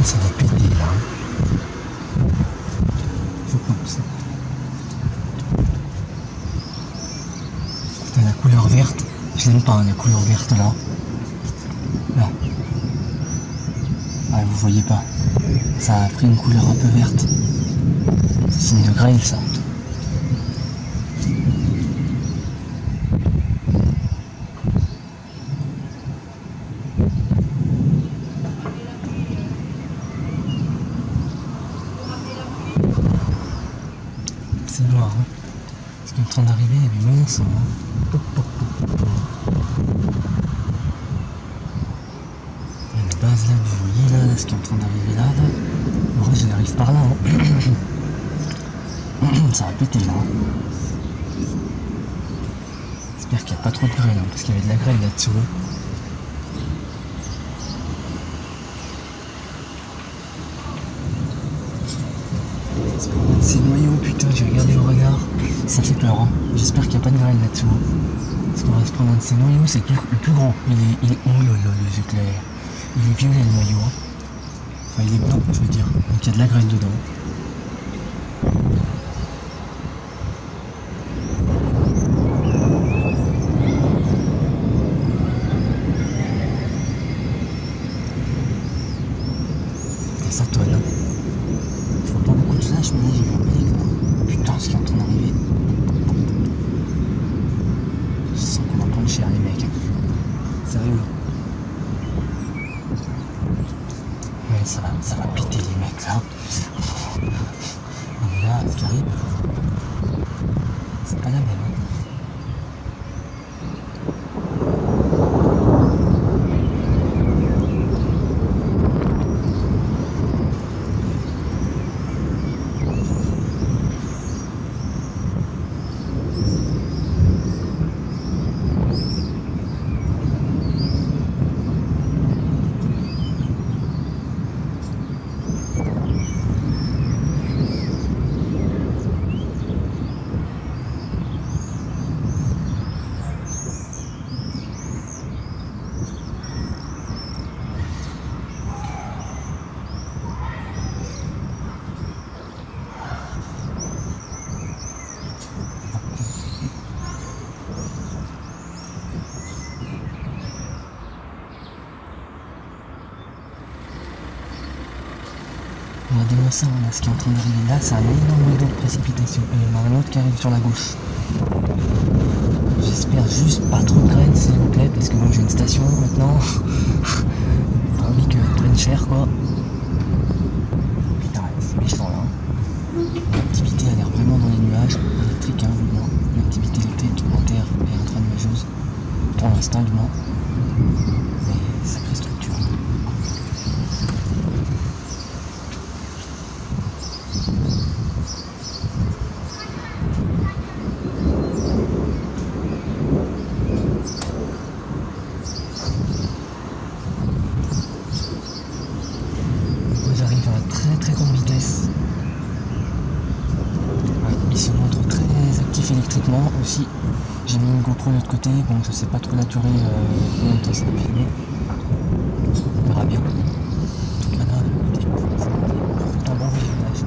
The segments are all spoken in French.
Ça va péter là. Je pense. Putain, la couleur verte. Je l'aime pas, la couleur verte là. Là. Ouais, vous voyez pas. Ça a pris une couleur un peu verte. C'est signe de grêle ça. C'est noir, hein. Ce qui est en train d'arriver, il y avait moins ça. Hein. La base là, vous voyez là, ce qui est en train d'arriver là. Le reste, il arrive par là. Hein. Ça va péter là. J'espère qu'il n'y a pas trop de grêle, hein, parce qu'il y avait de la grêle là-dessous. Ces noyaux, putain, j'ai regardé le regard, ça fait peur. Hein. J'espère qu'il n'y a pas de grêle là-dessous. Parce qu'on va se prendre un de ces noyaux, c'est le plus grand. Il est oh là là, les éclairs. Il est violet le noyau. Hein. Enfin, il est blanc, je veux dire. Donc il y a de la grêle dedans. Ça tonne. Hein. Je vois pas beaucoup de flash, mais là j'ai vu un mec là. Putain, ce qui est en train d'arriver. Je sens qu'on va prendre cher les mecs. Sérieux. Ouais, ça va péter les mecs là. Mais là, ce qui arrive, c'est pas la même. Hein. Regardez-moi ça, là, ce qui est en train d'arriver là, c'est un énorme rideau de précipitation. Et il y en a un autre qui arrive sur la gauche. J'espère juste pas trop de graines s'il vous plaît, parce que moi j'ai une station maintenant. J'ai pas envie qu'elle prenne cher quoi. Putain, c'est méchant là. L'activité a l'air vraiment dans les nuages. Électrique, hein, non. L'activité électrique terre est en train de nuageuse. Pour l'instant du moins. Mais sacrée structure. J'arrive à très grande vitesse. Ouais, il se montre très actif électriquement aussi. J'ai mis une GoPro de l'autre côté, bon je sais pas trop la durée, combien de temps ça va filmer. On verra bien. En tout cas là, c'est un bon visionnage.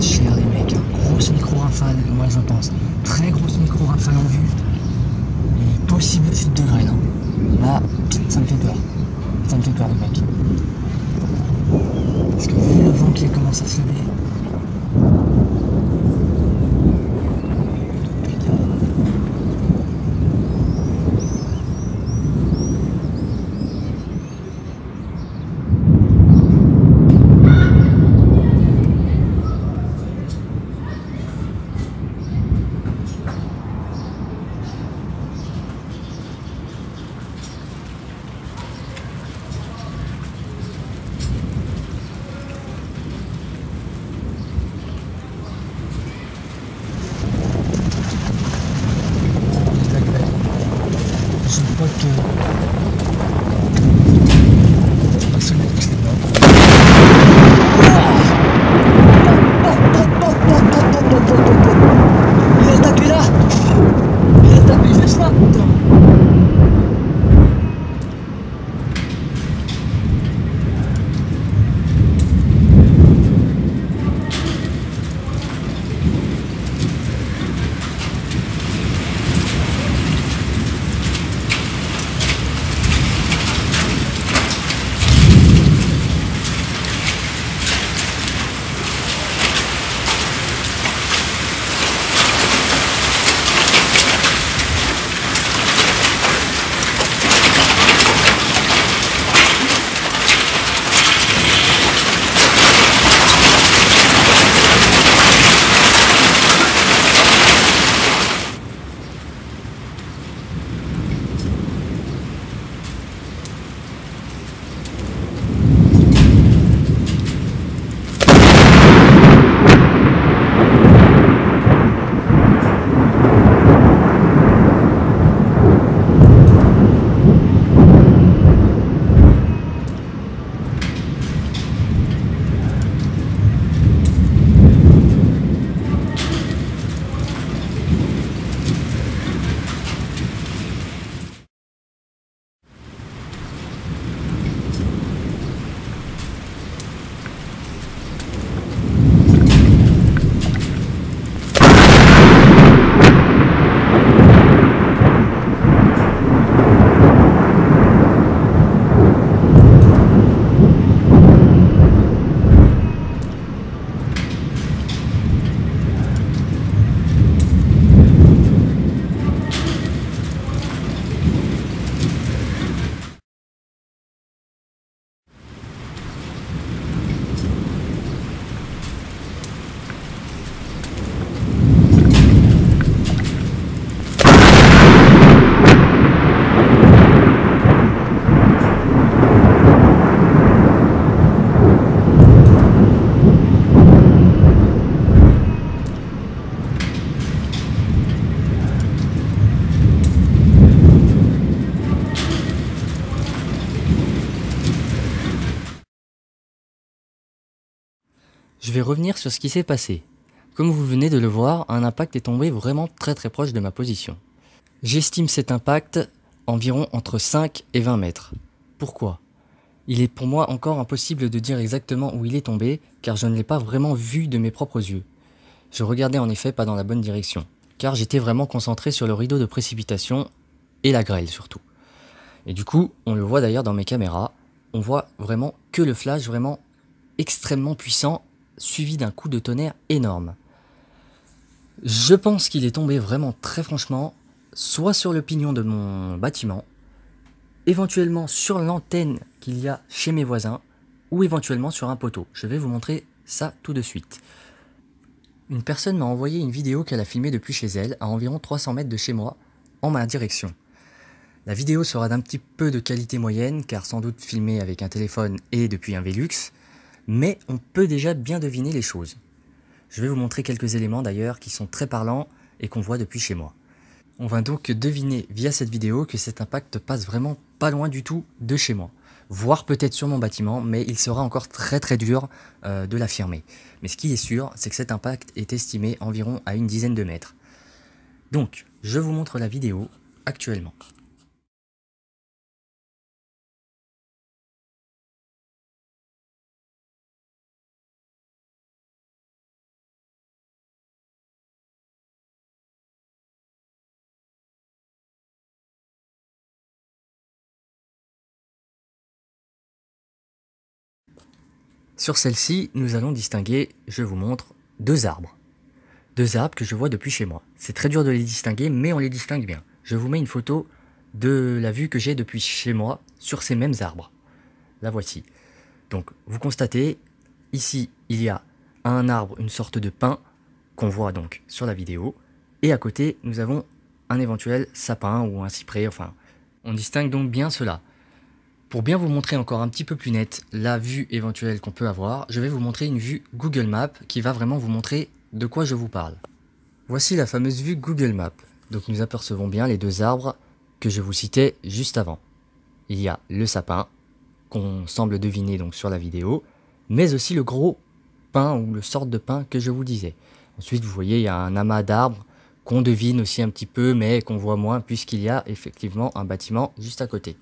Cher les mecs, grosse micro-rafale, moi je pense. Très grosse micro-rafale en vue. Et possible chute de grêle. Hein. Là, ça me fait peur. Ça me fait peur les mecs. Parce que vu le vent qui commence à se lever. Je vais revenir sur ce qui s'est passé. Comme vous venez de le voir, un impact est tombé vraiment très proche de ma position. J'estime cet impact environ entre 5 et 20 mètres. Pourquoi ? Il est pour moi encore impossible de dire exactement où il est tombé, car je ne l'ai pas vraiment vu de mes propres yeux. Je regardais en effet pas dans la bonne direction, car j'étais vraiment concentré sur le rideau de précipitation et la grêle surtout. Et du coup, on le voit d'ailleurs dans mes caméras, on voit vraiment que le flash vraiment extrêmement puissant, suivi d'un coup de tonnerre énorme. Je pense qu'il est tombé vraiment très franchement, soit sur le pignon de mon bâtiment, éventuellement sur l'antenne qu'il y a chez mes voisins, ou éventuellement sur un poteau. Je vais vous montrer ça tout de suite. Une personne m'a envoyé une vidéo qu'elle a filmée depuis chez elle, à environ 300 mètres de chez moi, en ma direction. La vidéo sera d'un petit peu de qualité moyenne, car sans doute filmée avec un téléphone et depuis un Velux, mais on peut déjà bien deviner les choses. Je vais vous montrer quelques éléments d'ailleurs qui sont très parlants et qu'on voit depuis chez moi. On va donc deviner via cette vidéo que cet impact passe vraiment pas loin du tout de chez moi, voire peut-être sur mon bâtiment, mais il sera encore très dur de l'affirmer. Mais ce qui est sûr, c'est que cet impact est estimé environ à une dizaine de mètres. Donc, je vous montre la vidéo actuellement. Sur celle-ci, nous allons distinguer, je vous montre, deux arbres. Deux arbres que je vois depuis chez moi. C'est très dur de les distinguer, mais on les distingue bien. Je vous mets une photo de la vue que j'ai depuis chez moi sur ces mêmes arbres. La voici. Donc, vous constatez, ici, il y a un arbre, une sorte de pin, qu'on voit donc sur la vidéo. Et à côté, nous avons un éventuel sapin ou un cyprès, enfin, on distingue donc bien cela. Pour bien vous montrer encore un petit peu plus net la vue éventuelle qu'on peut avoir, je vais vous montrer une vue Google Maps qui va vraiment vous montrer de quoi je vous parle. Voici la fameuse vue Google Maps. Donc nous apercevons bien les deux arbres que je vous citais juste avant. Il y a le sapin, qu'on semble deviner donc sur la vidéo, mais aussi le gros pin ou le sorte de pin que je vous disais. Ensuite, vous voyez, il y a un amas d'arbres qu'on devine aussi un petit peu, mais qu'on voit moins puisqu'il y a effectivement un bâtiment juste à côté,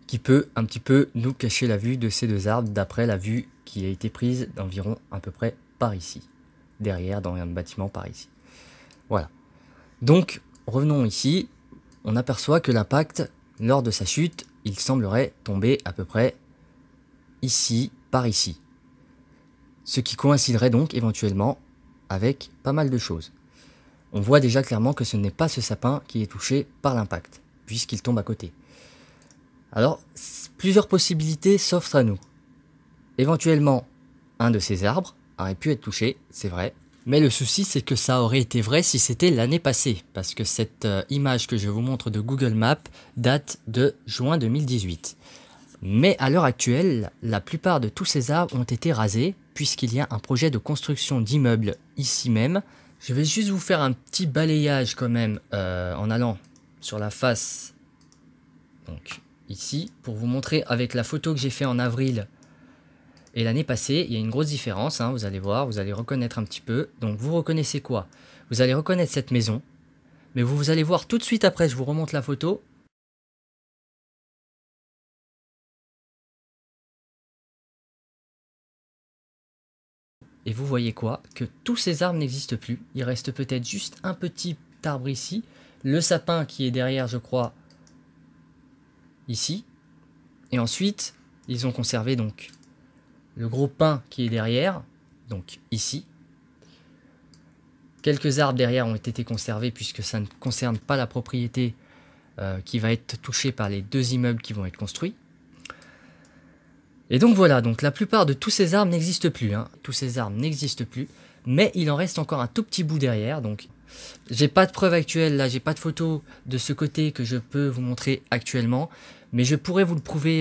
qui peut un petit peu nous cacher la vue de ces deux arbres d'après la vue qui a été prise d'environ à peu près par ici, derrière dans un bâtiment par ici. Voilà. Donc revenons ici, on aperçoit que l'impact lors de sa chute, il semblerait tomber à peu près ici par ici. Ce qui coïnciderait donc éventuellement avec pas mal de choses. On voit déjà clairement que ce n'est pas ce sapin qui est touché par l'impact, puisqu'il tombe à côté. Alors, plusieurs possibilités s'offrent à nous. Éventuellement, un de ces arbres aurait pu être touché, c'est vrai. Mais le souci, c'est que ça aurait été vrai si c'était l'année passée, parce que cette image que je vous montre de Google Maps date de juin 2018. Mais à l'heure actuelle, la plupart de tous ces arbres ont été rasés, puisqu'il y a un projet de construction d'immeubles ici même. Je vais juste vous faire un petit balayage quand même, en allant sur la face, donc ici, pour vous montrer avec la photo que j'ai fait en avril et l'année passée, il y a une grosse différence, hein, vous allez voir, vous allez reconnaître un petit peu. Donc vous reconnaissez quoi? Vous allez reconnaître cette maison, mais vous allez voir tout de suite après, je vous remonte la photo. Et vous voyez quoi? Que tous ces arbres n'existent plus. Il reste peut-être juste un petit arbre ici. Le sapin qui est derrière, je crois, ici. Et ensuite, ils ont conservé donc le gros pin qui est derrière, donc ici. Quelques arbres derrière ont été conservés puisque ça ne concerne pas la propriété qui va être touchée par les deux immeubles qui vont être construits. Et donc voilà, donc la plupart de tous ces arbres n'existent plus, hein. Tous ces arbres n'existent plus, mais il en reste encore un tout petit bout derrière, donc j'ai pas de preuve actuelle, là j'ai pas de photo de ce côté que je peux vous montrer actuellement, mais je pourrais vous le prouver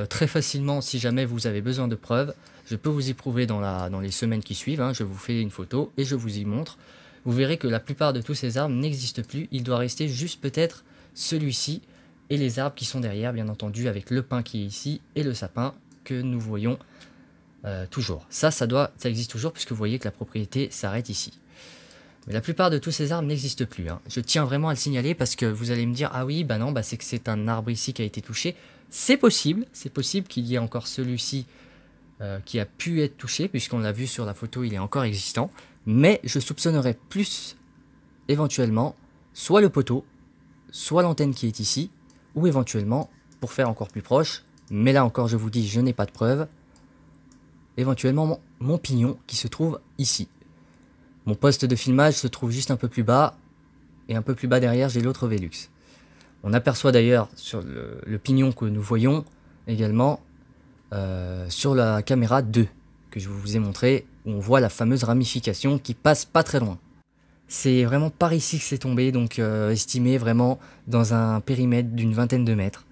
très facilement si jamais vous avez besoin de preuves. Je peux vous y prouver dans les semaines qui suivent, hein. Je vous fais une photo et je vous y montre. Vous verrez que la plupart de tous ces arbres n'existent plus, il doit rester juste peut-être celui-ci et les arbres qui sont derrière, bien entendu, avec le pin qui est ici et le sapin que nous voyons toujours. Ça existe toujours puisque vous voyez que la propriété s'arrête ici. Mais la plupart de tous ces arbres n'existent plus. Hein. Je tiens vraiment à le signaler parce que vous allez me dire, ah oui, bah non, bah c'est que c'est un arbre ici qui a été touché. C'est possible qu'il y ait encore celui-ci qui a pu être touché, puisqu'on l'a vu sur la photo, il est encore existant. Mais je soupçonnerais plus, éventuellement, soit le poteau, soit l'antenne qui est ici, ou éventuellement, pour faire encore plus proche, mais là encore je vous dis, je n'ai pas de preuve, éventuellement mon pignon qui se trouve ici. Mon poste de filmage se trouve juste un peu plus bas, et un peu plus bas derrière, j'ai l'autre Velux. On aperçoit d'ailleurs sur le pignon que nous voyons également sur la caméra 2, que je vous ai montré, où on voit la fameuse ramification qui passe pas très loin. C'est vraiment par ici que c'est tombé, donc estimé vraiment dans un périmètre d'une vingtaine de mètres.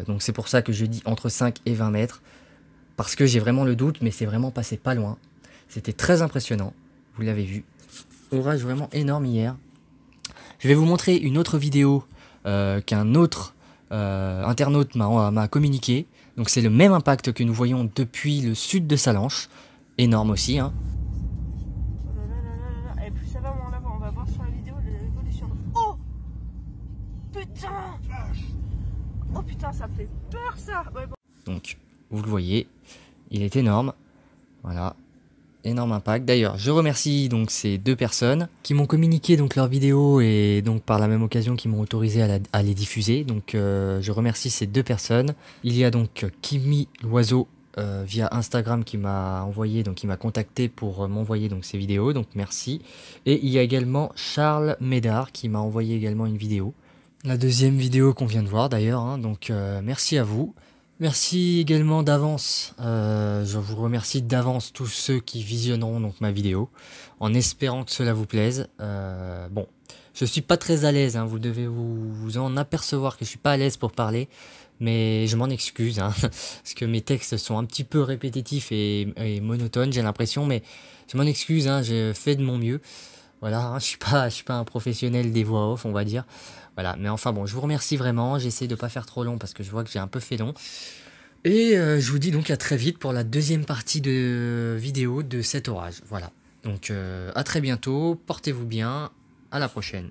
Donc c'est pour ça que je dis entre 5 et 20 mètres, parce que j'ai vraiment le doute, mais c'est vraiment passé pas loin. C'était très impressionnant. Vous l'avez vu, orage vraiment énorme hier. Je vais vous montrer une autre vidéo qu'un autre internaute m'a communiqué. Donc c'est le même impact que nous voyons depuis le sud de Salanches. Énorme aussi. Hein. Et plus ça va, moins on va voir sur la vidéo l'évolution. Oh putain! Oh putain, ça fait peur ça! Ouais, bon. Donc vous le voyez, il est énorme. Voilà. Énorme impact. D'ailleurs, je remercie donc ces deux personnes qui m'ont communiqué donc leurs vidéos et donc par la même occasion qui m'ont autorisé à les diffuser. Donc je remercie ces deux personnes. Il y a donc Kimi l'oiseau via Instagram qui m'a envoyé, donc qui m'a contacté pour m'envoyer donc ces vidéos. Donc merci. Et il y a également Charles Médard qui m'a envoyé également une vidéo. La deuxième vidéo qu'on vient de voir d'ailleurs. Hein, donc merci à vous. Merci également d'avance, je vous remercie d'avance tous ceux qui visionneront donc ma vidéo, en espérant que cela vous plaise. Bon, je suis pas très à l'aise, hein, vous devez vous en apercevoir que je suis pas à l'aise pour parler, mais je m'en excuse, hein, parce que mes textes sont un petit peu répétitifs et monotones, j'ai l'impression, mais je m'en excuse, hein, je fais de mon mieux. Voilà, hein, je suis pas un professionnel des voix off, on va dire. Voilà, mais enfin bon, je vous remercie vraiment. J'essaie de pas faire trop long parce que je vois que j'ai un peu fait long. Et je vous dis donc à très vite pour la deuxième partie de vidéo de cet orage. Voilà, donc à très bientôt, portez-vous bien, à la prochaine.